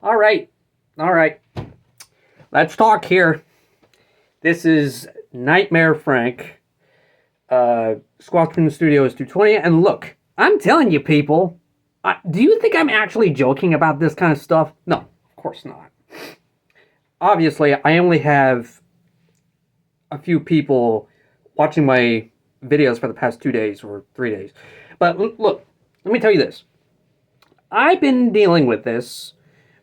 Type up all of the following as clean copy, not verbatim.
All right. All right. Let's talk here. This is Nightmare Frank, Squawk Studios 220. And look, I'm telling you, people, do you think I'm actually joking about this kind of stuff? No, of course not. Obviously, I only have a few people watching my videos for the past 2 days or 3 days. But look, let me tell you this. I've been dealing with this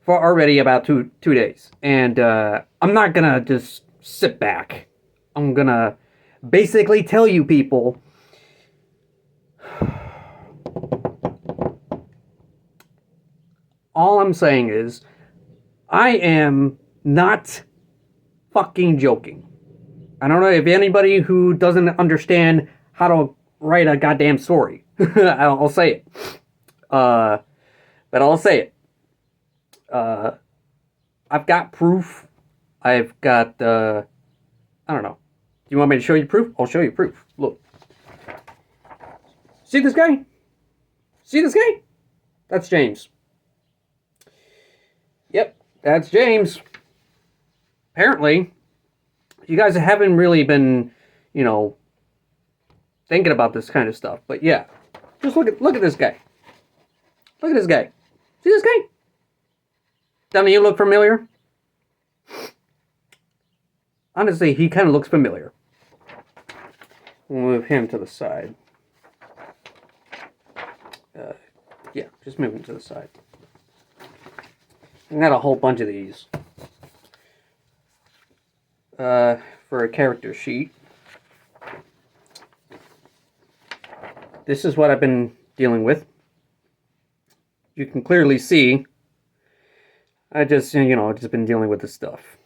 for already about two days. And I'm not going to just sit back. I'm going to basically tell you people all I'm saying is I am not fucking joking. I don't know if anybody who doesn't understand how to write a goddamn story. I'll say it. But I'll say it. I've got proof. I've got, I don't know. Do you want me to show you proof? I'll show you proof. Look. See this guy? See this guy? That's James. Yep, that's James. Apparently, you guys haven't really been, thinking about this kind of stuff. But yeah, just look at this guy. Look at this guy. See this guy? Doesn't he look familiar? Honestly, he kind of looks familiar. We'll move him to the side. Yeah, just move him to the side. I got a whole bunch of these. For a character sheet. This is what I've been dealing with. You can clearly see I just, just been dealing with this stuff.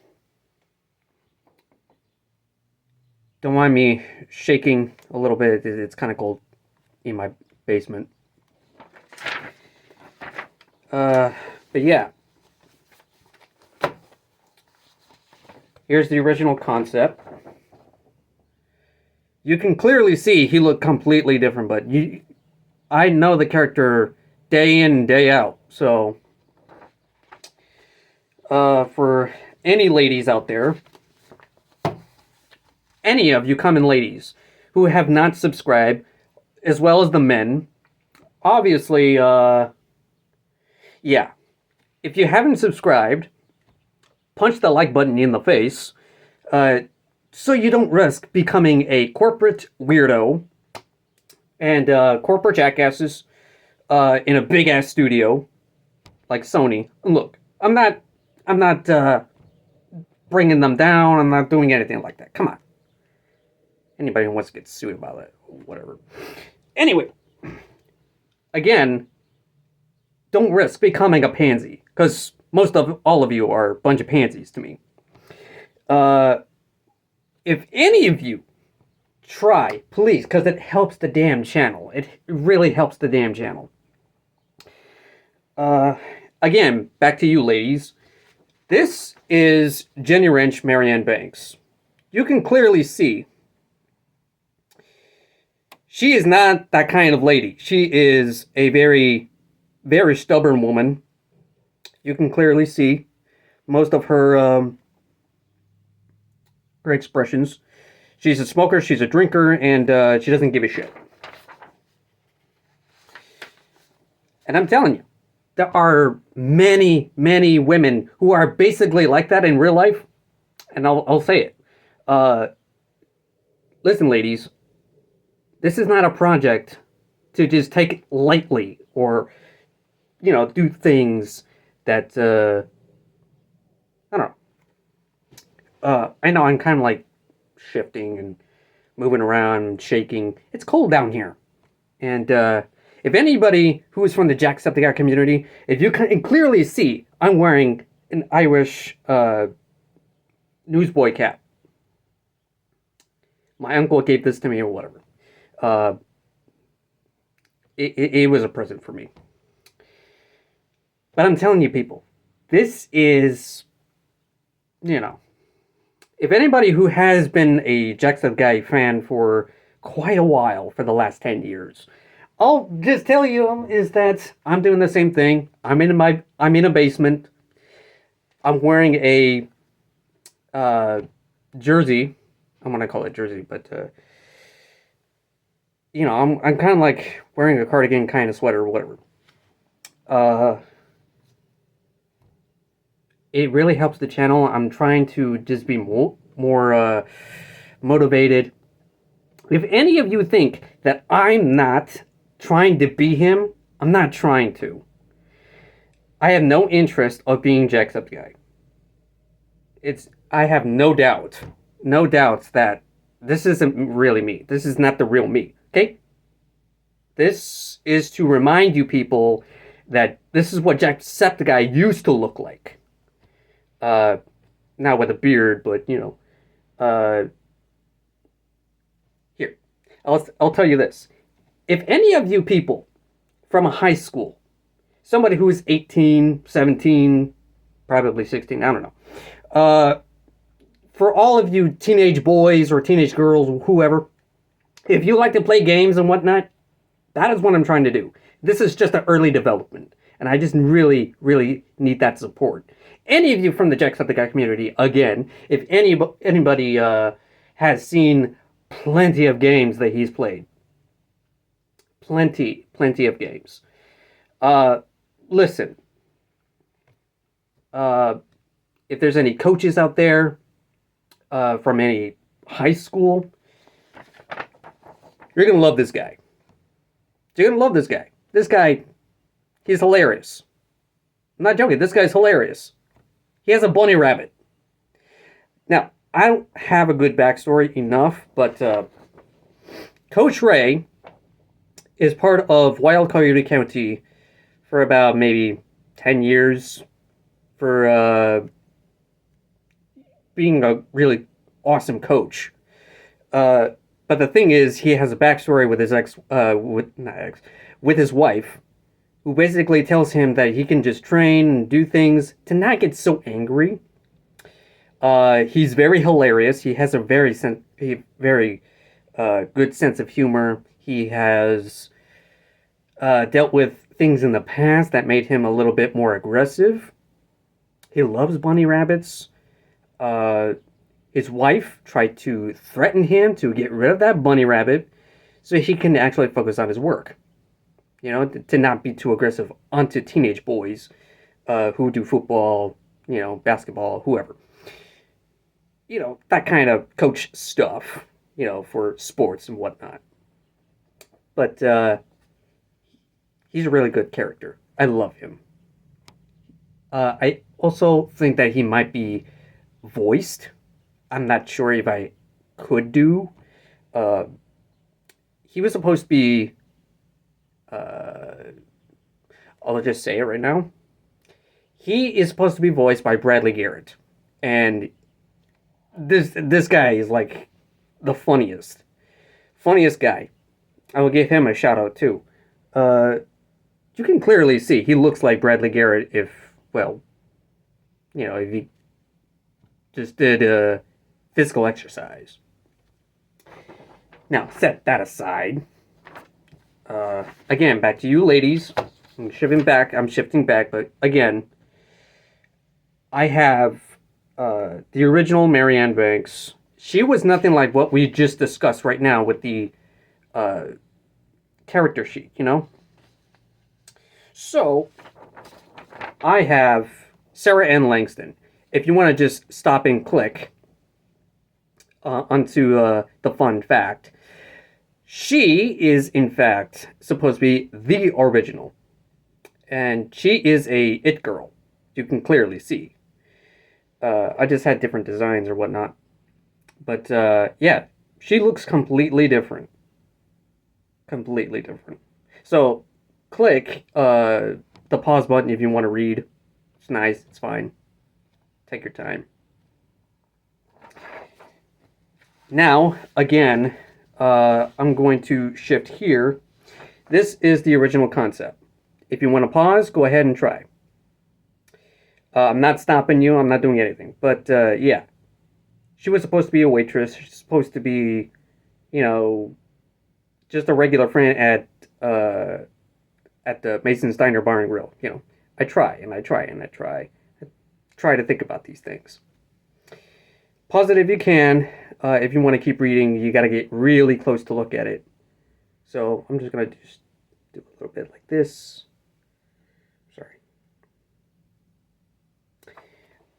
Don't mind me shaking a little bit. It's kind of cold in my basement. But yeah. Here's the original concept. You can clearly see he looked completely different, but I know the character day in, day out. So, for any ladies out there, any of you common ladies who have not subscribed, as well as the men, obviously, yeah. If you haven't subscribed, punch the like button in the face, so you don't risk becoming a corporate weirdo and corporate jackasses in a big ass studio like Sony. Look, I'm not bringing them down. I'm not doing anything like that. Come on. Anybody who wants to get sued about it, whatever. Anyway, again, don't risk becoming a pansy, because most of all of you are a bunch of pansies to me. If any of you try, please, because it helps the damn channel. It really helps the damn channel. Again, back to you ladies. This is Jenny Wrench, Marianne Banks. You can clearly see she is not that kind of lady. She is a very, very stubborn woman. You can clearly see most of her expressions. She's a smoker, she's a drinker, and she doesn't give a shit. And I'm telling you, there are many, many women who are basically like that in real life. And I'll say it. Listen, ladies, this is not a project to just take lightly or, do things that, I don't know. I know I'm kind of like shifting and moving around and shaking. It's cold down here. And if anybody who is from the Jacksepticeye community, if you can clearly see, I'm wearing an Irish newsboy cap. My uncle gave this to me or whatever. It was a present for me. But I'm telling you people, this is, if anybody who has been a Jacksepticeye fan for quite a while, for the last 10 years, I'll just tell you is that I'm doing the same thing. I'm in a basement. I'm wearing a uh, jersey. I'm gonna call it jersey, but I'm kind of like wearing a cardigan kind of sweater or whatever. Uh, it really helps the channel. I'm trying to just be more motivated. If any of you think that I'm not trying to be him, I'm not trying to. I have no interest of being Jacksepticeye. I have no doubts that this isn't really me. This is not the real me. Okay? This is to remind you people that this is what Jacksepticeye used to look like. Uh, Not with a beard, but here. I'll tell you this. If any of you people from a high school, somebody who is 18, 17, probably 16, I don't know. For all of you teenage boys or teenage girls, whoever, if you like to play games and whatnot, that is what I'm trying to do. This is just an early development, and I just really, really need that support. Any of you from the Jacksepticeye community, again, if anybody has seen plenty of games that he's played, plenty of games. Listen, if there's any coaches out there from any high school, you're gonna love this guy. You're gonna love this guy. This guy, he's hilarious. I'm not joking. This guy's hilarious. He has a bunny rabbit. Now, I don't have a good backstory enough, but Coach Ray is part of Wild Coyote County for about maybe 10 years for being a really awesome coach. But the thing is, he has a backstory with his with his wife, who basically tells him that he can just train and do things to not get so angry. He's very hilarious. He has a very good sense of humor. He has dealt with things in the past that made him a little bit more aggressive. He loves bunny rabbits. His wife tried to threaten him to get rid of that bunny rabbit so he can actually focus on his work. You know, to not be too aggressive onto teenage boys who do football, basketball, whoever. That kind of coach stuff, for sports and whatnot. But he's a really good character. I love him. I also think that he might be voiced. I'm not sure if I could do. He was supposed to be. I'll just say it right now. He is supposed to be voiced by Bradley Garrett, and this guy is like the funniest guy. I will give him a shout out too. You can clearly see he looks like Bradley Garrett if he just did physical exercise. Now, set that aside. Again, back to you ladies. I'm shifting back, but again, I have the original Marianne Banks. She was nothing like what we just discussed right now with the character sheet, So, I have Sarah Ann Langston. If you want to just stop and click onto the fun fact, she is, in fact, supposed to be the original. And she is a it girl. You can clearly see. I just had different designs or whatnot. But, yeah, she looks completely different. Completely different. So, click the pause button if you want to read. It's nice. It's fine. Take your time. Now, again, I'm going to shift here. This is the original concept. If you want to pause, go ahead and try. I'm not stopping you. I'm not doing anything. But, yeah. She was supposed to be a waitress. She's supposed to be, just a regular friend at the Mason's Diner Bar and Grill. I try, and I try, and I try. try to think about these things. Pause it if you can. If you want to keep reading, you got to get really close to look at it. So I'm just going to just do a little bit like this. Sorry.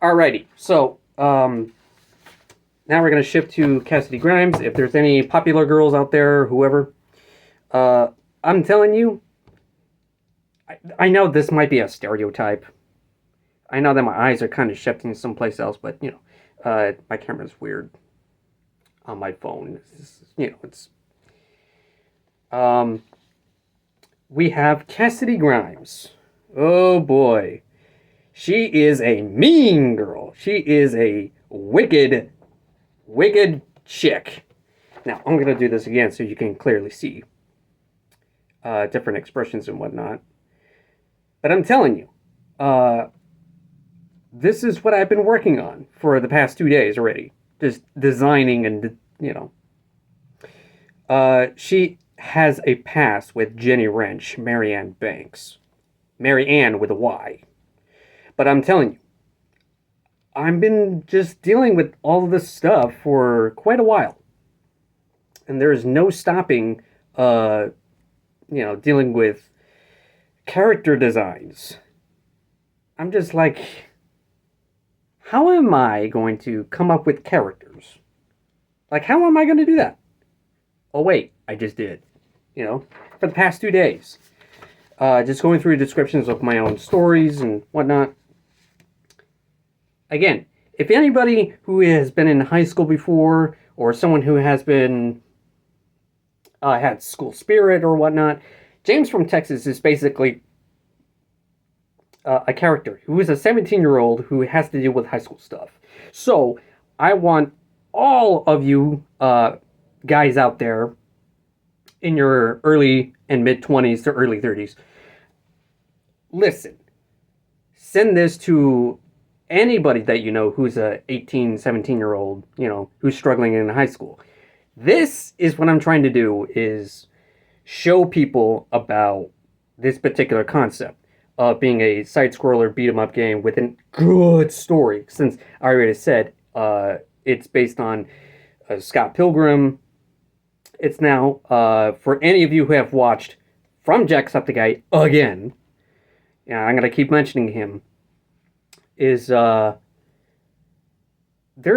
Alrighty, so now we're going to shift to Cassidy Grimes. If there's any popular girls out there, whoever, I'm telling you, I know this might be a stereotype. I know that my eyes are kind of shifting someplace else, but, you know, my camera's weird on my phone. It's we have Cassidy Grimes. Oh, boy. She is a mean girl. She is a wicked, wicked chick. Now, I'm going to do this again so you can clearly see different expressions and whatnot. But I'm telling you, this is what I've been working on for the past 2 days already. Just designing and, you know. She has a past with Jenny Wrench, Marianne Banks. Marianne with a Y. But I'm telling you, I've been just dealing with all of this stuff for quite a while. And there is no stopping, dealing with character designs. I'm just like, how am I going to come up with characters? Like, how am I going to do that? Oh, wait, I just did. You know, for the past 2 days. Just going through descriptions of my own stories and whatnot. Again, if anybody who has been in high school before, or someone who has been had school spirit or whatnot, James from Texas is basically a character who is a 17-year-old who has to deal with high school stuff. So I want all of you guys out there in your early and mid-20s to early 30s, listen, send this to anybody that you know who's a 18, 17-year-old, you know, who's struggling in high school. This is what I'm trying to do, is show people about this particular concept of being a side-scroller beat-em-up game with a good story. Since I already said it's based on Scott Pilgrim. It's now, for any of you who have watched from Jacksepticeye again, yeah, I'm going to keep mentioning him, is there's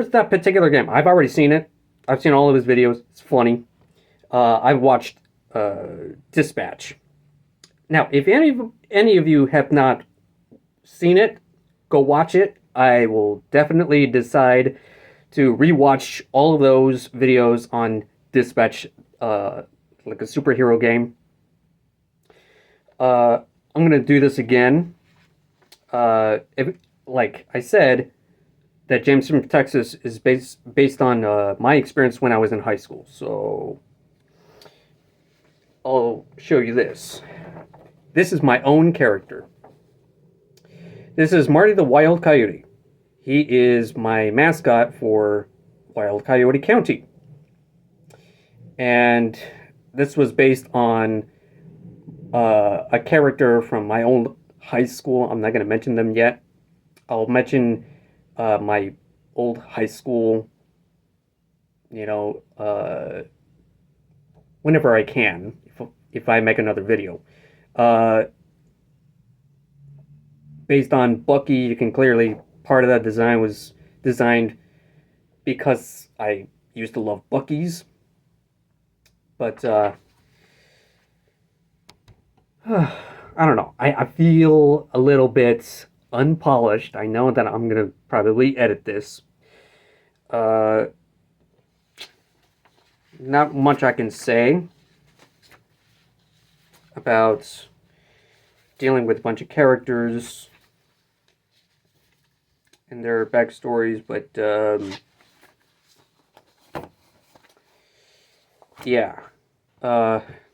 that particular game. I've already seen it. I've seen all of his videos. It's funny. I've watched Dispatch. Now, if any of you have not seen it, go watch it. I will definitely decide to rewatch all of those videos on Dispatch, like a superhero game. I'm going to do this again. Like I said, that James from Texas is based on my experience when I was in high school. So I'll show you this. This is my own character. This is Marty the Wild Coyote. He is my mascot for Wild Coyote County. And this was based on a character from my own high school. I'm not going to mention them yet. I'll mention my old high school, you know, whenever I can, if I make another video. Based on Bucky, you can clearly, part of that design was designed because I used to love Bucky's. But, I don't know. I feel a little bit unpolished. I know that I'm going to probably edit this. Not much I can say about dealing with a bunch of characters and their backstories, but yeah.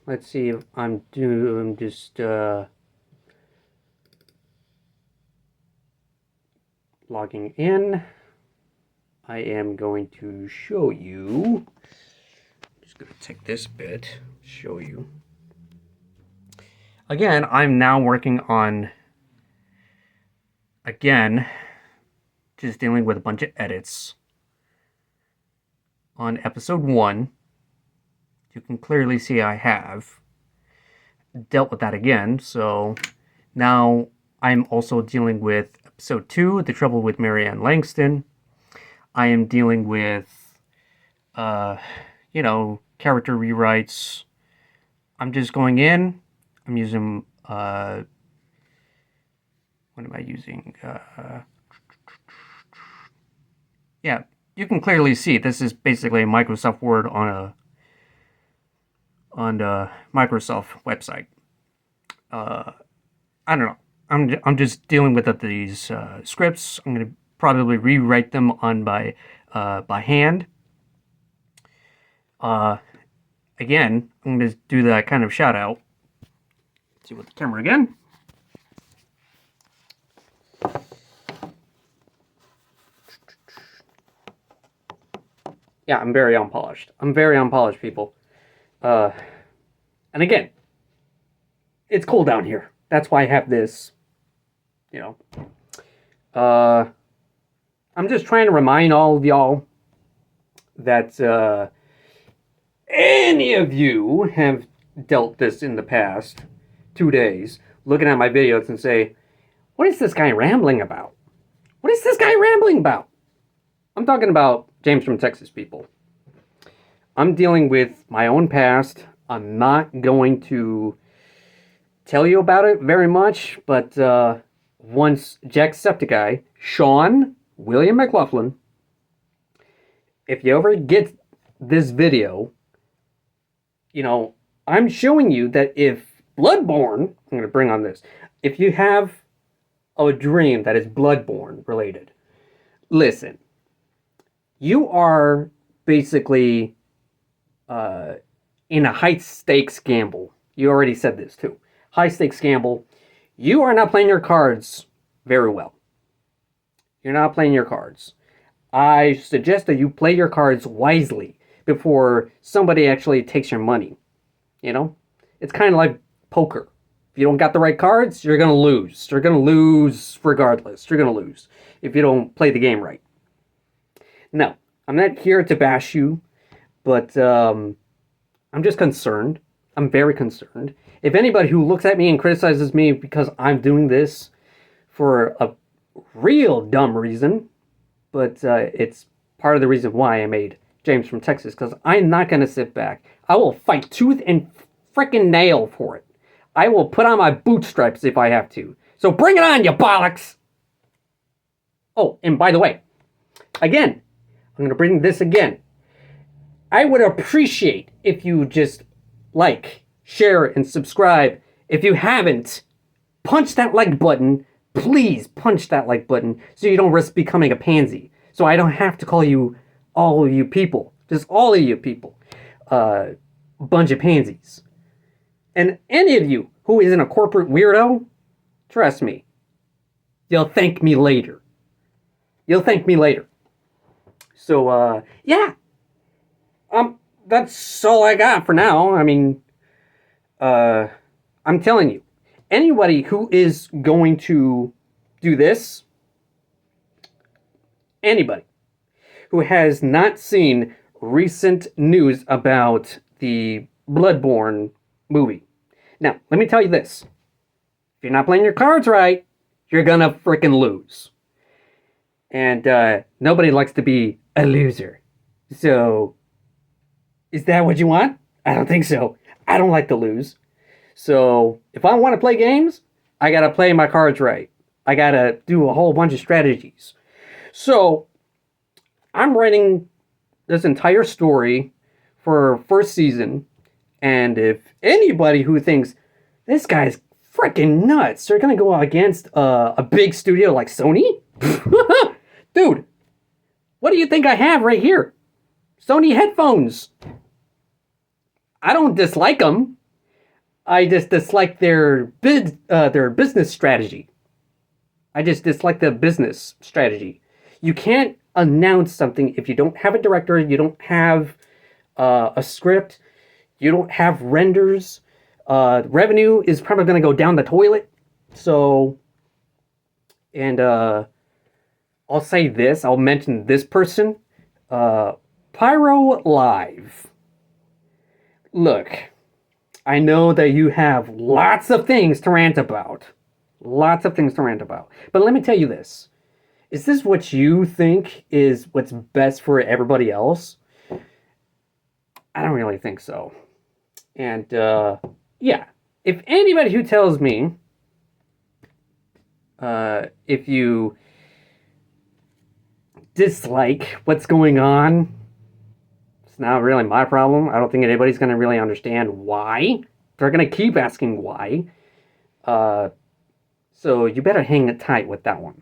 Let's see if I'm just logging in. I am going to show you. I'm just going to take this bit, show you. Again, I'm now working on, again, just dealing with a bunch of edits on episode 1. You can clearly see I have dealt with that again. So now I'm also dealing with episode 2, The Trouble with Marianne Langston. I am dealing with, character rewrites. I'm just going in. I'm using, what am I using? Yeah, you can clearly see this is basically Microsoft Word on a Microsoft website. I don't know. I'm just dealing with these scripts. I'm gonna probably rewrite them by hand. Again, I'm gonna do that kind of shout out. Let's see with the camera again. Yeah, I'm very unpolished. I'm very unpolished, people. And again, it's cold down here. That's why I have this, I'm just trying to remind all of y'all that any of you have dealt this in the past 2 days, looking at my videos and say, what is this guy rambling about? What is this guy rambling about? I'm talking about James from Texas, people. I'm dealing with my own past. I'm not going to tell you about it very much, but once Jacksepticeye, Sean William McLaughlin, if you ever get this video, I'm showing you that if Bloodborne, I'm going to bring on this, if you have a dream that is Bloodborne related, listen, you are basically in a high-stakes gamble. You already said this too. High-stakes gamble. You are not playing your cards very well. You're not playing your cards. I suggest that you play your cards wisely before somebody actually takes your money. It's kind of like poker. If you don't got the right cards, you're going to lose. You're going to lose regardless. You're going to lose if you don't play the game right. No, I'm not here to bash you, but I'm just concerned. I'm very concerned. If anybody who looks at me and criticizes me because I'm doing this for a real dumb reason, but it's part of the reason why I made James from Texas, because I'm not going to sit back. I will fight tooth and frickin' nail for it. I will put on my bootstraps if I have to. So bring it on, you bollocks! Oh, and by the way, again, I'm going to bring this again. I would appreciate if you just like, share, and subscribe. If you haven't, punch that like button. Please punch that like button so you don't risk becoming a pansy. So I don't have to call you all of you people. Just all of you people. A bunch of pansies. And any of you who isn't a corporate weirdo, trust me, you'll thank me later. You'll thank me later. So, yeah. That's all I got for now. I mean, I'm telling you, anybody who is going to do this, anybody who has not seen recent news about the Bloodborne movie. Now, let me tell you this. If you're not playing your cards right, you're gonna frickin' lose. And nobody likes to be a loser. So, is that what you want? I don't think so. I don't like to lose. So, if I want to play games, I gotta play my cards right. I gotta do a whole bunch of strategies. So, I'm writing this entire story for first season, and if anybody who thinks this guy's freaking nuts, they're gonna go against a big studio like Sony? Dude, what do you think I have right here? Sony headphones. I don't dislike them. I just dislike their business strategy. I just dislike the business strategy. You can't announce something if you don't have a director, you don't have a script, you don't have renders. Revenue is probably going to go down the toilet. So, and I'll say this. I'll mention this person. Pyro Live. Look, I know that you have lots of things to rant about. Lots of things to rant about. But let me tell you this. Is this what you think is what's best for everybody else? I don't really think so. And, yeah. If anybody who tells me, if you dislike what's going on, it's not really my problem. I don't think anybody's going to really understand why. They're going to keep asking why. So you better hang it tight with that one.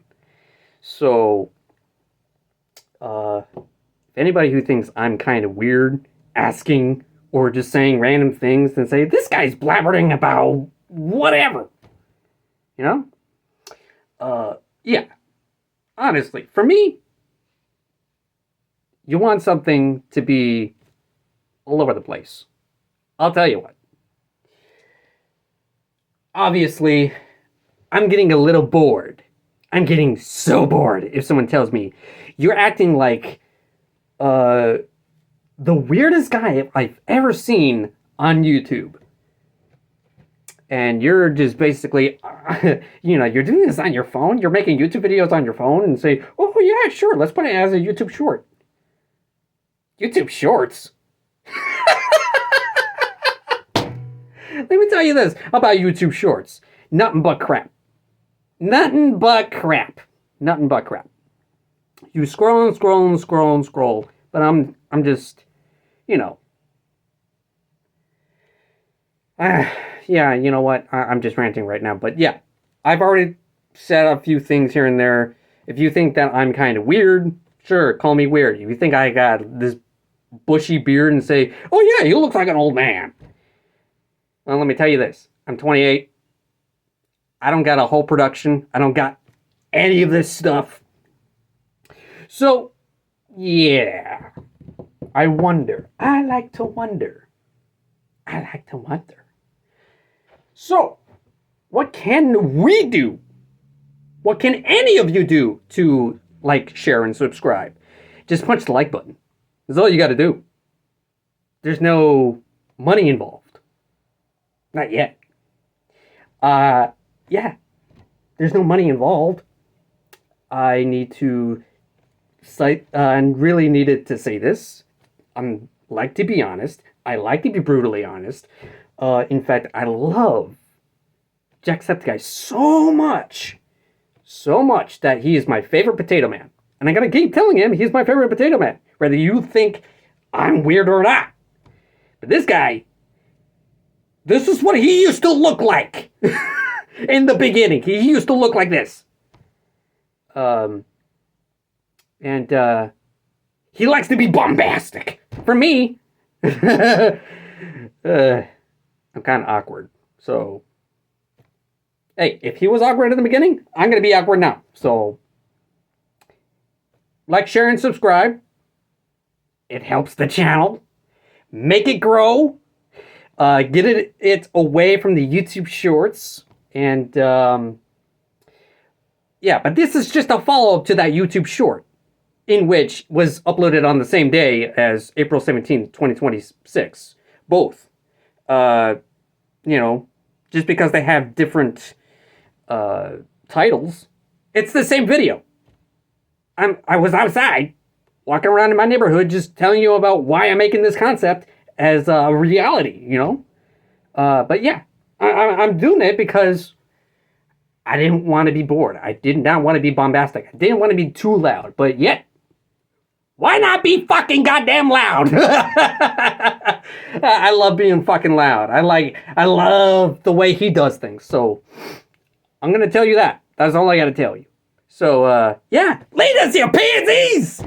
So, if anybody who thinks I'm kind of weird asking or just saying random things and say, this guy's blabbering about whatever, you know? Yeah. Honestly, for me, you want something to be all over the place. I'll tell you what. Obviously, I'm getting a little bored. I'm getting so bored if someone tells me, you're acting like the weirdest guy I've ever seen on YouTube. And you're just basically, you're doing this on your phone. You're making YouTube videos on your phone and say, oh, yeah, sure, let's put it as a YouTube short. YouTube Shorts? Let me tell you this about YouTube Shorts. Nothing but crap. Nothing but crap. Nothing but crap. You scroll and scroll and scroll and scroll, but I'm just, yeah, you know what? I'm just ranting right now, but yeah, I've already said a few things here and there. If you think that I'm kind of weird, sure, call me weird. If you think I got this bushy beard and say, oh yeah, you look like an old man. Well, let me tell you this. I'm 28. I don't got a whole production. I don't got any of this stuff. So, yeah. I wonder. I like to wonder. So, what can we do? What can any of you do to like, share, and subscribe? Just punch the like button. That's all you got to do. There's no money involved. Not yet. Yeah. There's no money involved. I need to cite, and really needed to say this. I like to be honest. I like to be brutally honest. In fact, I love Jacksepticeye so much that he is my favorite Potato Man. And I'm going to keep telling him he's my favorite Potato Man, whether you think I'm weird or not. But this guy, this is what he used to look like in the beginning. He used to look like this. And he likes to be bombastic. For me, I'm kind of awkward. So, hey, if he was awkward in the beginning, I'm going to be awkward now. So, like, share, and subscribe. It helps the channel. Make it grow. Get it away from the YouTube Shorts. And, yeah, but this is just a follow-up to that YouTube Short, in which was uploaded on the same day as April 17th, 2026. Both. Just because they have different titles, it's the same video. I was outside, walking around in my neighborhood, just telling you about why I'm making this concept as a reality, But yeah, I'm doing it because I didn't want to be bored. I did not want to be bombastic. I didn't want to be too loud. But yet, why not be fucking goddamn loud? I love being fucking loud. I love the way he does things. So, I'm going to tell you that. That's all I got to tell you. So, yeah, lead us, you pansies!